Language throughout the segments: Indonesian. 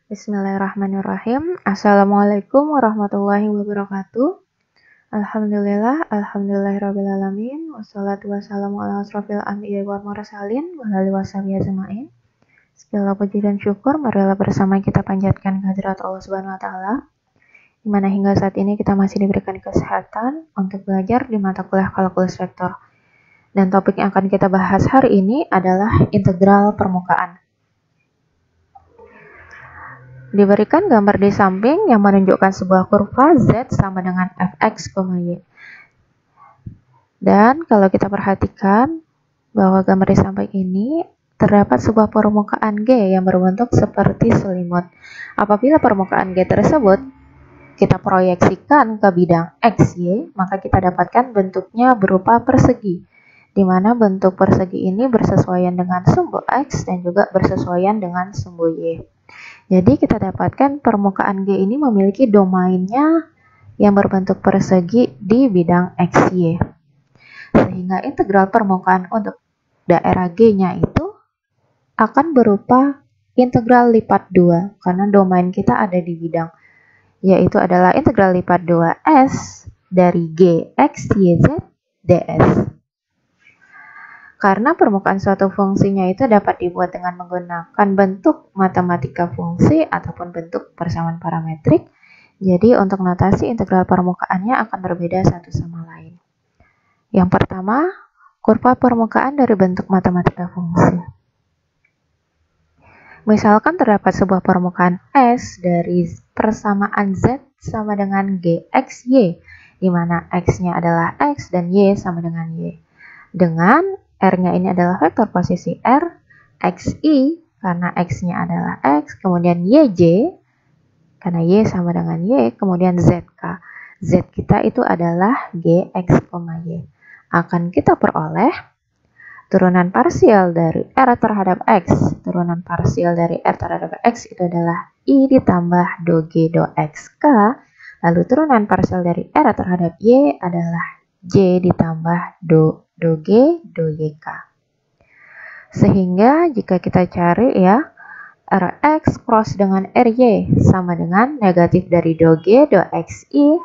Bismillahirrahmanirrahim. Assalamualaikum warahmatullahi wabarakatuh. Alhamdulillahirrabbilalamin. Wassalatu wassalamu ala asrofil anbiya wal mursalin wa alihi washabihi ajmain. Segala puji dan syukur marilah bersama kita panjatkan kehadirat Allah Subhanahu wa taala. Di mana hingga saat ini kita masih diberikan kesehatan untuk belajar di mata kuliah kalkulus vektor. Dan topik yang akan kita bahas hari ini adalah integral permukaan. Diberikan gambar di samping yang menunjukkan sebuah kurva Z sama dengan fx, y. Dan kalau kita perhatikan bahwa gambar di samping ini terdapat sebuah permukaan G yang berbentuk seperti selimut. Apabila permukaan G tersebut kita proyeksikan ke bidang X, Y, maka kita dapatkan bentuknya berupa persegi, di mana bentuk persegi ini bersesuaian dengan sumbu X dan juga bersesuaian dengan sumbu Y. Jadi kita dapatkan permukaan G ini memiliki domainnya yang berbentuk persegi di bidang XY. Sehingga integral permukaan untuk daerah G-nya itu akan berupa integral lipat 2 karena domain kita ada di bidang, yaitu adalah integral lipat 2S dari G X Y Z ds. Karena permukaan suatu fungsinya itu dapat dibuat dengan menggunakan bentuk matematika fungsi ataupun bentuk persamaan parametrik, jadi untuk notasi integral permukaannya akan berbeda satu sama lain. Yang pertama, kurva permukaan dari bentuk matematika fungsi. Misalkan terdapat sebuah permukaan S dari persamaan Z sama dengan GXY, di mana X-nya adalah X dan Y sama dengan Y. Dengan R-nya ini adalah vektor posisi R, XI karena X-nya adalah X, kemudian YJ karena Y sama dengan Y, kemudian ZK. Z kita itu adalah GX, Y. Akan kita peroleh turunan parsial dari R terhadap X. Turunan parsial dari R terhadap X itu adalah I ditambah do G do XK. Lalu turunan parsial dari R terhadap Y adalah J ditambah do G do YK. Sehingga jika kita cari ya, Rx cross dengan Ry sama dengan negatif dari do G do Xi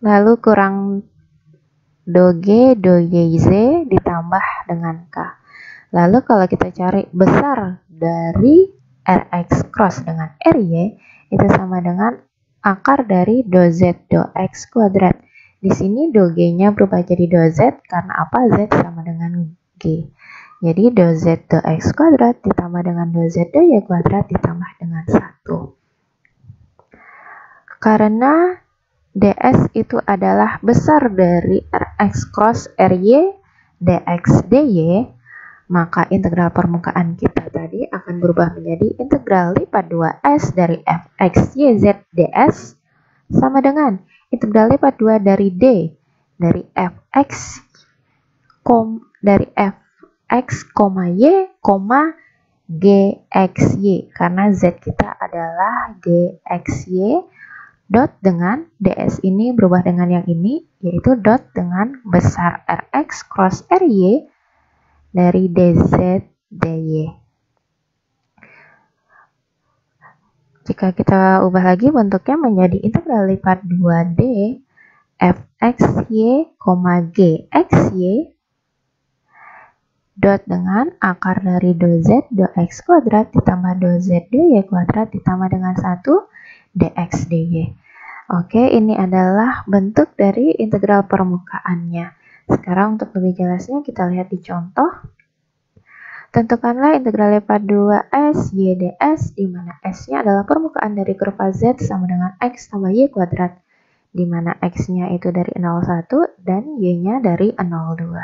lalu kurang do G do YZ ditambah dengan K. Lalu kalau kita cari besar dari Rx cross dengan Ry itu sama dengan akar dari do Z do X kuadrat. Di sini do G-nya berubah jadi do Z karena apa? Z sama dengan G. Jadi do Z do X kuadrat ditambah dengan do Z do Y kuadrat ditambah dengan 1. Karena ds itu adalah besar dari Rx cross Ry dx dy, maka integral permukaan kita tadi akan berubah menjadi integral lipat 2S dari fx yz ds sama dengan integral lipat 2 dari D dari fx dari fx, y, gxy karena z kita adalah gxy dot dengan ds ini berubah dengan yang ini yaitu dot dengan besar Rx cross Ry dari dz dy. Jika kita ubah lagi bentuknya menjadi integral lipat 2D fxy, gxy dot dengan akar dari do z do x kuadrat ditambah do z do y kuadrat ditambah dengan 1 dx dy. Oke, ini adalah bentuk dari integral permukaannya. Sekarang untuk lebih jelasnya kita lihat di contoh. Tentukanlah integral lipat 2S y ds, di mana S-nya adalah permukaan dari kurva Z sama dengan X tambah Y kuadrat, di mana X-nya itu dari 0,1 dan Y-nya dari 0,2.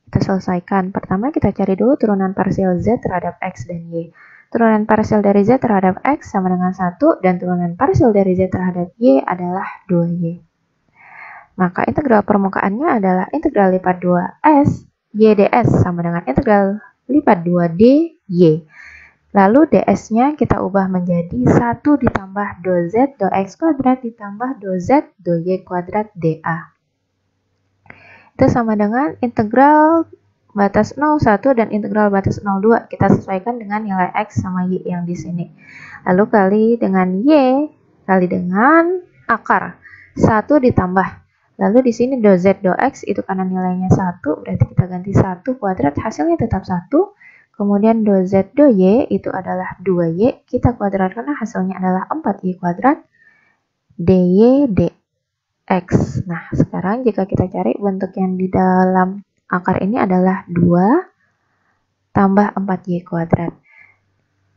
Kita selesaikan. Pertama kita cari dulu turunan parsial Z terhadap X dan Y. Turunan parsial dari Z terhadap X sama dengan 1 dan turunan parsial dari Z terhadap Y adalah 2Y. Maka integral permukaannya adalah integral lipat 2S y ds sama dengan integral lipat 2D Y. Lalu ds-nya kita ubah menjadi 1 ditambah do Z do X kuadrat ditambah do Z do Y kuadrat dA. Itu sama dengan integral batas 01 dan integral batas 02 kita sesuaikan dengan nilai X sama Y yang di sini. Lalu kali dengan Y kali dengan akar 1 ditambah. Lalu di sini do Z do X itu karena nilainya 1, berarti kita ganti 1 kuadrat, hasilnya tetap 1. Kemudian do Z do Y itu adalah 2Y, kita kuadratkan, hasilnya adalah 4Y kuadrat dy dx. Nah, sekarang jika kita cari bentuk yang di dalam akar ini adalah 2 tambah 4Y kuadrat.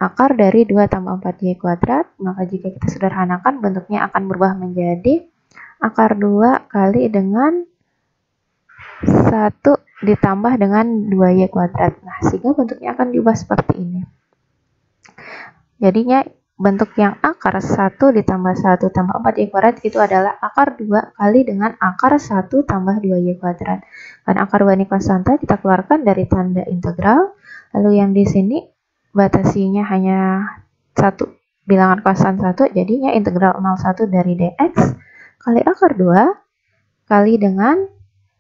Akar dari 2 tambah 4Y kuadrat, maka jika kita sederhanakan bentuknya akan berubah menjadi akar 2 kali dengan 1 ditambah dengan 2Y kuadrat. Nah, sehingga bentuknya akan diubah seperti ini. Jadinya bentuk yang akar 1 ditambah 1 tambah 4Y kuadrat itu adalah akar 2 kali dengan akar 1 tambah 2Y kuadrat. Karena akar 2 ini konstanta, kita keluarkan dari tanda integral. Lalu yang di sini batasinya hanya 1, bilangan konstan 1, jadinya integral 01 dari dx kali akar 2 kali dengan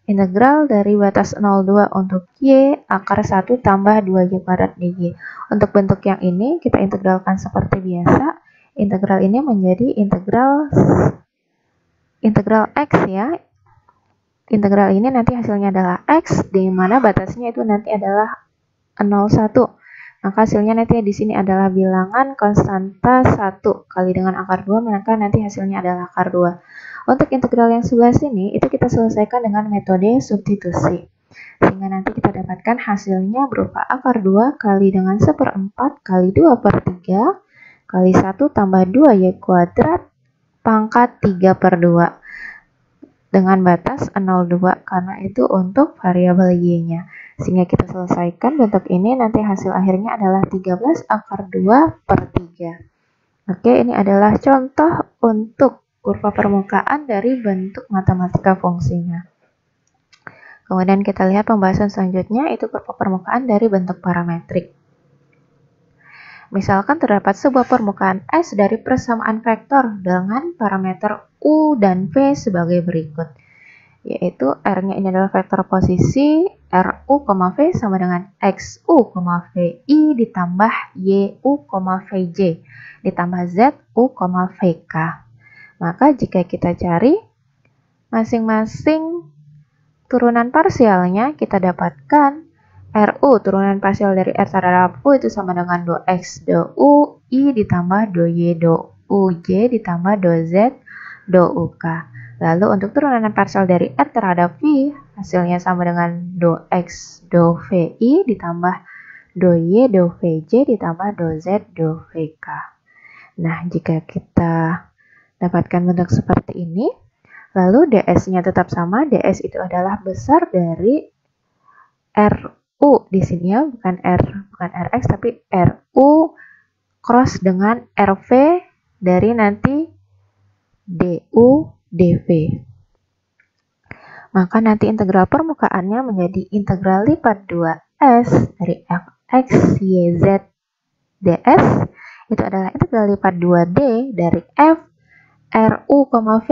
integral dari batas 02 untuk y akar 1 tambah 2y kuadrat dy. Untuk bentuk yang ini kita integralkan seperti biasa. Integral ini menjadi integral x ya. Integral ini nanti hasilnya adalah x, di mana batasnya itu nanti adalah 01. Maka hasilnya nanti di sini adalah bilangan konstanta 1 kali dengan akar 2, maka nanti hasilnya adalah akar 2. Untuk integral yang sebelah sini, itu kita selesaikan dengan metode substitusi. Sehingga nanti kita dapatkan hasilnya berupa akar 2 kali dengan 1/4 kali 2/3 kali 1 tambah 2y kuadrat pangkat 3/2 dengan batas 02 karena itu untuk variabel y-nya. Sehingga kita selesaikan bentuk ini, nanti hasil akhirnya adalah 13 akar 2/3. Oke, ini adalah contoh untuk kurva permukaan dari bentuk matematika fungsinya. Kemudian kita lihat pembahasan selanjutnya, itu kurva permukaan dari bentuk parametrik. Misalkan terdapat sebuah permukaan S dari persamaan vektor dengan parameter U dan V sebagai berikut. Yaitu R-nya ini adalah vektor posisi, RU, V sama dengan XU, VI ditambah YU, VJ ditambah ZU, VK. Maka jika kita cari masing-masing turunan parsialnya, kita dapatkan RU, turunan parsial dari R terhadap U itu sama dengan do X, do U, I ditambah do Y, do UJ ditambah do Z, do UK. Lalu untuk turunan parsial dari R terhadap V, hasilnya sama dengan do X, do VI ditambah do Y, do VJ ditambah do Z, do VK. Nah, jika kita dapatkan bentuk seperti ini, lalu ds-nya tetap sama, ds itu adalah besar dari RU di sini ya, bukan Rx tapi RU cross dengan RV dari nanti DU dV. Maka nanti integral permukaannya menjadi integral lipat 2S dari fx y z ds itu adalah integral lipat 2D dari f RU, V.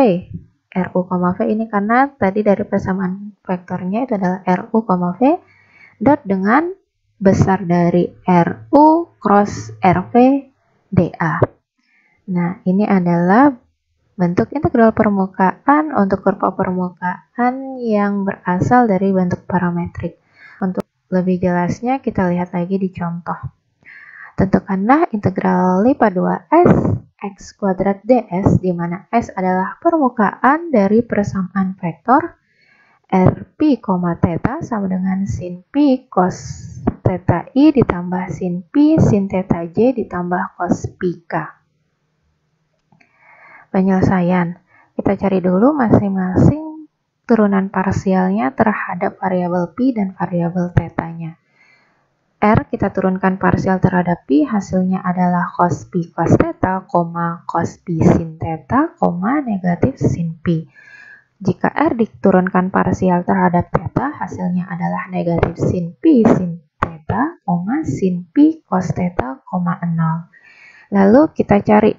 RU, V ini karena tadi dari persamaan vektornya itu adalah RU, V dot dengan besar dari RU cross RV dA. Nah, ini adalah bentuk integral permukaan untuk kurva permukaan yang berasal dari bentuk parametrik. Untuk lebih jelasnya kita lihat lagi di contoh. Tentukanlah integral lipat 2S X kuadrat ds di mana S adalah permukaan dari persamaan vektor Rp, theta sama dengan sin P cos theta I ditambah sin P sin theta J ditambah cos Pk. Penyelesaian. Kita cari dulu masing-masing turunan parsialnya terhadap variabel P dan variabel theta-nya. R kita turunkan parsial terhadap P, hasilnya adalah cos P cos theta, cos P sin theta, negatif sin P. Jika R diturunkan parsial terhadap theta, hasilnya adalah negatif sin P sin theta, sin P cos theta, 0. Lalu kita cari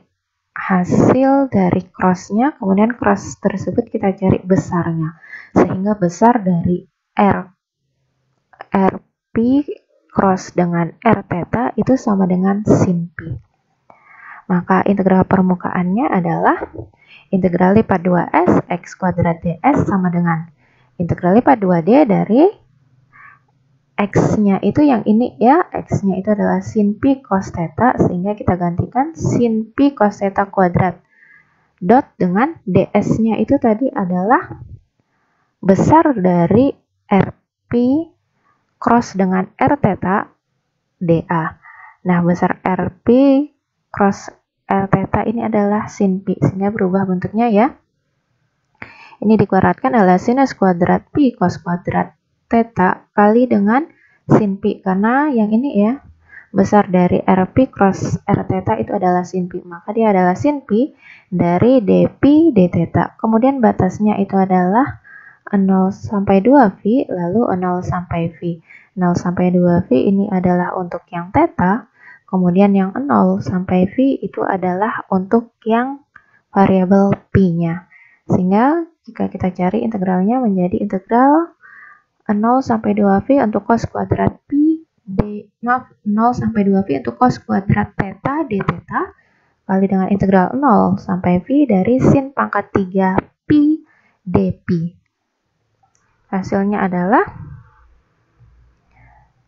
hasil dari cross-nya, kemudian cross tersebut kita cari besarnya. Sehingga besar dari RP cross dengan R theta itu sama dengan sin Pi. Maka integral permukaannya adalah integral lipat 2S X kuadrat ds sama dengan integral lipat 2D dari X-nya itu yang ini ya, X-nya itu adalah sin Pi cos theta, sehingga kita gantikan sin Pi cos theta kuadrat dot dengan ds-nya itu tadi adalah besar dari RP cross dengan R theta dA. Nah, besar RP cross R theta ini adalah sin Pi, sehingga berubah bentuknya ya. Ini dikuadratkan adalah sinus kuadrat Pi cos kuadrat theta kali dengan sin Pi, karena yang ini ya, besar dari RP cross R theta itu adalah sin Pi, maka dia adalah sin Pi dari dP d theta. Kemudian batasnya itu adalah 0 sampai 2V, lalu 0 sampai V. 0 sampai 2V ini adalah untuk yang theta, kemudian yang 0 sampai V itu adalah untuk yang variabel Pi-nya. Sehingga jika kita cari integralnya menjadi integral 0 sampai 2V untuk cos kuadrat Pi d, 0 sampai 2V untuk cos kuadrat theta d theta kali dengan integral 0 sampai V dari sin pangkat 3 Pi dP. Hasilnya adalah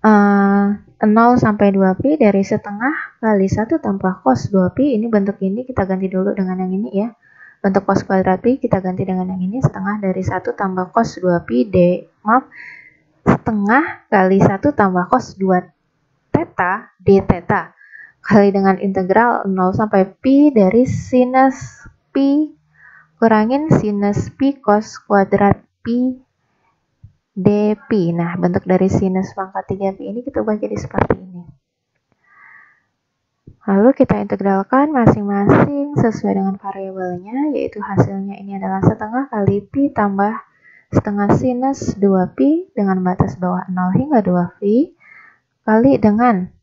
0 sampai 2Pi dari setengah kali 1 tambah cos 2Pi. Ini bentuk ini kita ganti dulu dengan yang ini ya. Bentuk cos kuadrat Pi kita ganti dengan yang ini, setengah dari 1 tambah cos 2Pi setengah kali 1 tambah cos 2 theta d theta kali dengan integral 0 sampai Pi dari sinus Pi kurangin sinus Pi cos kuadrat Pi dP. Nah, bentuk dari sinus pangkat 3Pi ini kita ubah jadi seperti ini. Lalu kita integralkan masing-masing sesuai dengan variabelnya, yaitu hasilnya ini adalah setengah kali Pi tambah setengah sinus 2Pi dengan batas bawah 0 hingga 2V kali dengan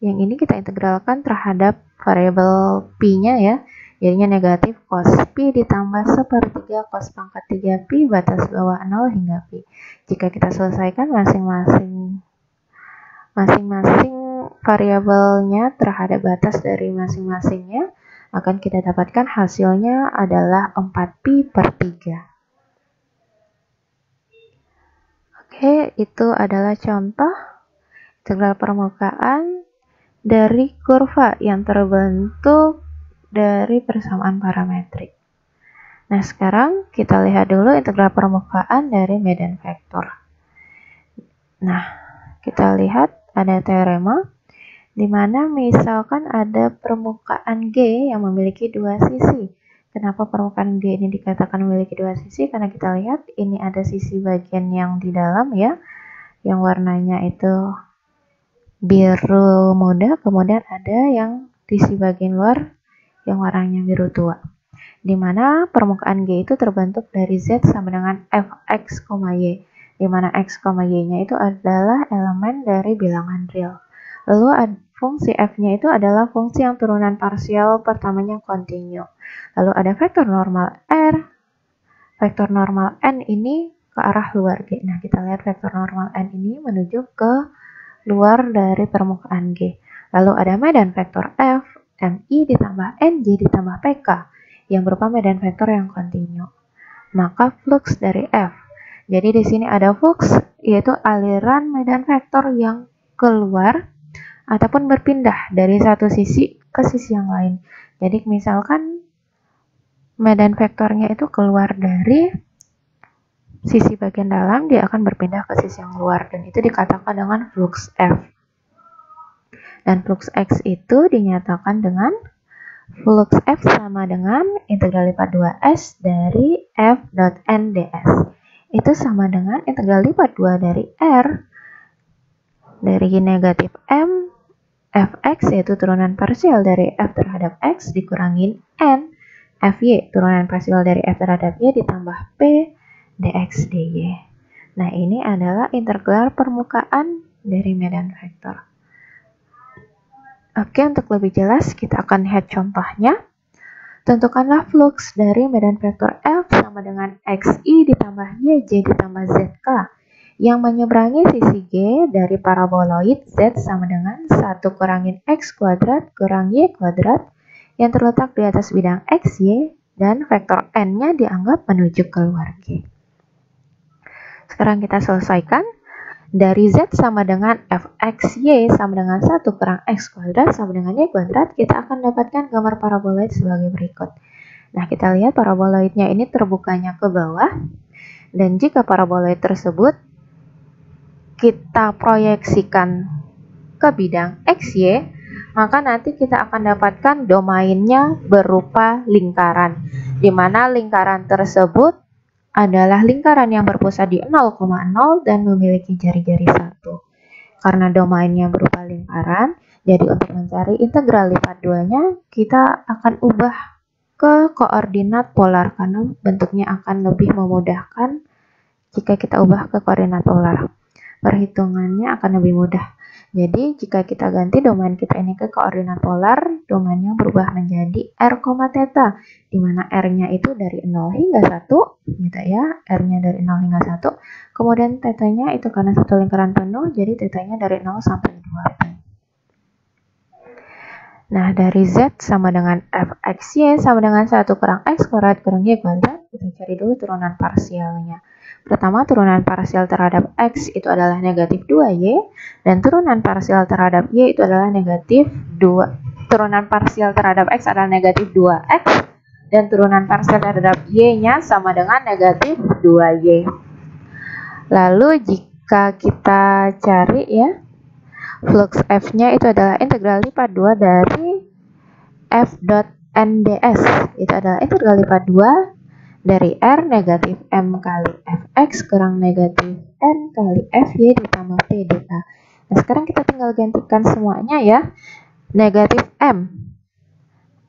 yang ini kita integralkan terhadap variabel Pi-nya ya. Jadinya negatif cos Pi ditambah sepertiga cos pangkat 3Pi batas bawah 0 hingga Pi. Jika kita selesaikan masing-masing variabelnya terhadap batas dari masing-masingnya, akan kita dapatkan hasilnya adalah 4Pi per 3. Oke, itu adalah contoh integral permukaan dari kurva yang terbentuk dari persamaan parametrik. Nah, sekarang kita lihat dulu integral permukaan dari medan vektor. Nah, kita lihat ada teorema di mana misalkan ada permukaan G yang memiliki dua sisi. Kenapa permukaan G ini dikatakan memiliki dua sisi? Karena kita lihat ini ada sisi bagian yang di dalam ya, yang warnanya itu biru muda, kemudian ada yang sisi bagian luar yang warnanya biru tua. Di mana permukaan G itu terbentuk dari Z sama dengan Fx, Y. Di mana X, Y-nya itu adalah elemen dari bilangan real. Lalu fungsi F-nya itu adalah fungsi yang turunan parsial pertamanya kontinu. Lalu ada vektor normal R, vektor normal N ini ke arah luar G. Nah, kita lihat vektor normal N ini menuju ke luar dari permukaan G. Lalu ada medan vektor F, MI ditambah NJ ditambah PK yang berupa medan vektor yang kontinu. Maka flux dari F. Jadi di sini ada flux, yaitu aliran medan vektor yang keluar ataupun berpindah dari satu sisi ke sisi yang lain. Jadi misalkan medan vektornya itu keluar dari sisi bagian dalam, dia akan berpindah ke sisi yang luar, dan itu dikatakan dengan flux F. Dan flux X itu dinyatakan dengan flux F sama dengan integral lipat 2S dari F dot N ds. Itu sama dengan integral lipat 2 dari R dari negatif M Fx, yaitu turunan parsial dari F terhadap X dikurangin N Fy, turunan parsial dari F terhadap Y ditambah P dx dy. Nah, ini adalah integral permukaan dari medan vektor. Oke, untuk lebih jelas kita akan lihat contohnya. Tentukanlah flux dari medan vektor F sama dengan XI ditambah YJ ditambah ZK Yang menyeberangi sisi G dari paraboloid Z sama dengan 1 kurangin X kuadrat kurang Y kuadrat yang terletak di atas bidang X, Y, dan vektor N-nya dianggap menuju keluar G. Sekarang kita selesaikan. Dari Z sama dengan fx y sama dengan 1 kurang x kuadrat sama dengan y kuadrat, kita akan dapatkan gambar paraboloid sebagai berikut. Nah, kita lihat paraboloidnya ini terbukanya ke bawah, dan jika paraboloid tersebut kita proyeksikan ke bidang x, y, maka nanti kita akan dapatkan domainnya berupa lingkaran, di mana lingkaran tersebut adalah lingkaran yang berpusat di 0,0 dan memiliki jari-jari 1. Karena domainnya berupa lingkaran, jadi untuk mencari integral lipat 2-nya, kita akan ubah ke koordinat polar, karena bentuknya akan lebih memudahkan jika kita ubah ke koordinat polar. Perhitungannya akan lebih mudah. Jadi, jika kita ganti domain kita ini ke koordinat polar, domainnya berubah menjadi r, theta, di mana r-nya itu dari 0 hingga 1, gitu ya, r-nya dari 0 hingga 1, kemudian theta-nya itu karena satu lingkaran penuh, jadi theta-nya dari 0 sampai 2pi. Nah, dari Z sama dengan fxy sama dengan 1 kurang x kuadrat kurang y kuadrat, kita cari dulu turunan parsialnya. Pertama, turunan parsial terhadap x itu adalah negatif 2y, dan turunan parsial terhadap y itu adalah negatif 2. Turunan parsial terhadap x adalah negatif 2x, dan turunan parsial terhadap y-nya sama dengan negatif 2y. Lalu, jika kita cari ya, flux f-nya itu adalah integral lipat 2 dari f dot nds. Itu adalah integral lipat 2 dari r negatif m kali fx kurang negatif n kali fy ditambah p dA. Nah, sekarang kita tinggal gantikan semuanya ya. Negatif m.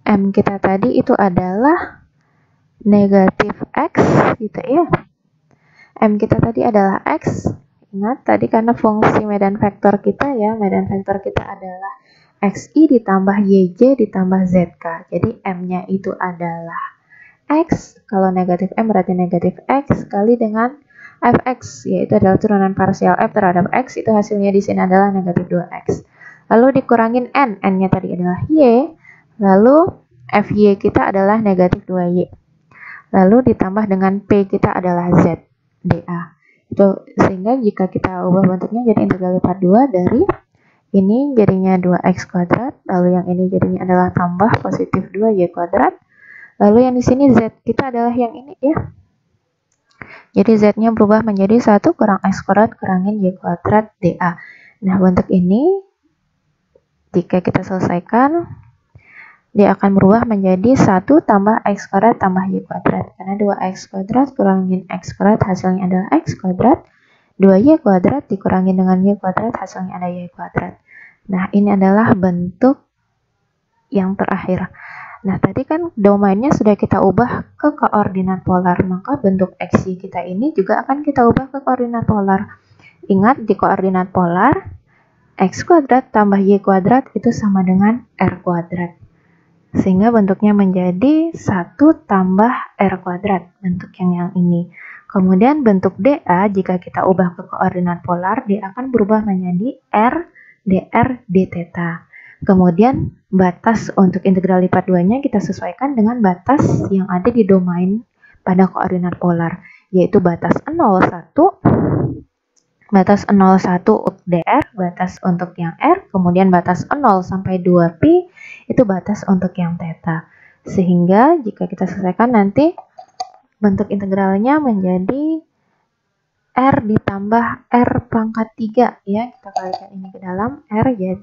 M kita tadi itu adalah negatif x, gitu ya. M kita tadi adalah x. Ingat tadi karena fungsi medan vektor kita ya, medan vektor kita adalah xi ditambah yj ditambah zk. Jadi m-nya itu adalah x, kalau negatif m berarti negatif x kali dengan fx, yaitu adalah turunan parsial f terhadap x, itu hasilnya di sini adalah negatif 2x. Lalu dikurangin n, n-nya tadi adalah y, lalu fy kita adalah negatif 2y. Lalu ditambah dengan p kita adalah z, dA. Itu, sehingga jika kita ubah bentuknya jadi integral lipat 2 dari ini jadinya 2x kuadrat, lalu yang ini jadinya adalah tambah positif 2y kuadrat. Lalu yang di sini z kita adalah yang ini ya. Jadi z-nya berubah menjadi 1 kurang x kuadrat kurangin y kuadrat dA. Nah, bentuk ini jika kita selesaikan, dia akan berubah menjadi 1 tambah x kuadrat tambah y kuadrat. Karena 2x kuadrat kurangin x kuadrat hasilnya adalah x kuadrat. 2y kuadrat dikurangin dengan y kuadrat hasilnya ada y kuadrat. Nah, ini adalah bentuk yang terakhir. Nah, tadi kan domainnya sudah kita ubah ke koordinat polar, maka bentuk xy kita ini juga akan kita ubah ke koordinat polar. Ingat, di koordinat polar, x kuadrat tambah y kuadrat itu sama dengan r kuadrat. Sehingga bentuknya menjadi 1 tambah r kuadrat, bentuk yang ini. Kemudian bentuk dA, jika kita ubah ke koordinat polar, dia akan berubah menjadi r dr d theta. Kemudian batas untuk integral lipat 2-nya kita sesuaikan dengan batas yang ada di domain pada koordinat polar, yaitu batas 0,1, batas 0,1 dr, batas untuk yang r, kemudian batas 0 sampai 2pi, itu batas untuk yang theta. Sehingga jika kita selesaikan nanti bentuk integralnya menjadi r ditambah r pangkat 3 ya. Kita kalikan ini ke dalam r ya.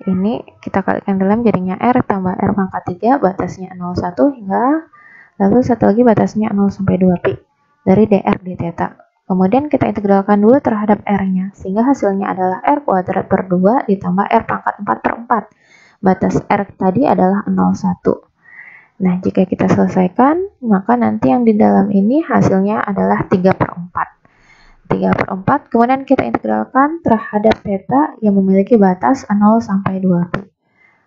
Ini kita kalikan dalam jadinya r tambah r pangkat 3, batasnya 0,1 hingga, lalu satu lagi batasnya 0 sampai 2pi dari dr d theta. Kemudian kita integralkan dulu terhadap r-nya, sehingga hasilnya adalah r kuadrat per 2 ditambah r pangkat 4 per 4. Batas r tadi adalah 0,1. Nah, jika kita selesaikan, maka nanti yang di dalam ini hasilnya adalah 3 per 4. 3 per 4, kemudian kita integralkan terhadap theta yang memiliki batas 0 sampai 2pi.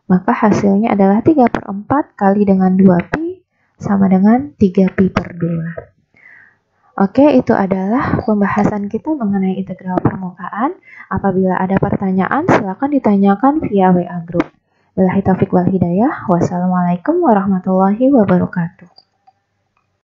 Maka hasilnya adalah 3 per 4 kali dengan 2pi sama dengan 3pi per 2. Oke, itu adalah pembahasan kita mengenai integral permukaan. Apabila ada pertanyaan, silakan ditanyakan via WA Group. Billahi taufiq wal hidayah. Wassalamualaikum warahmatullahi wabarakatuh.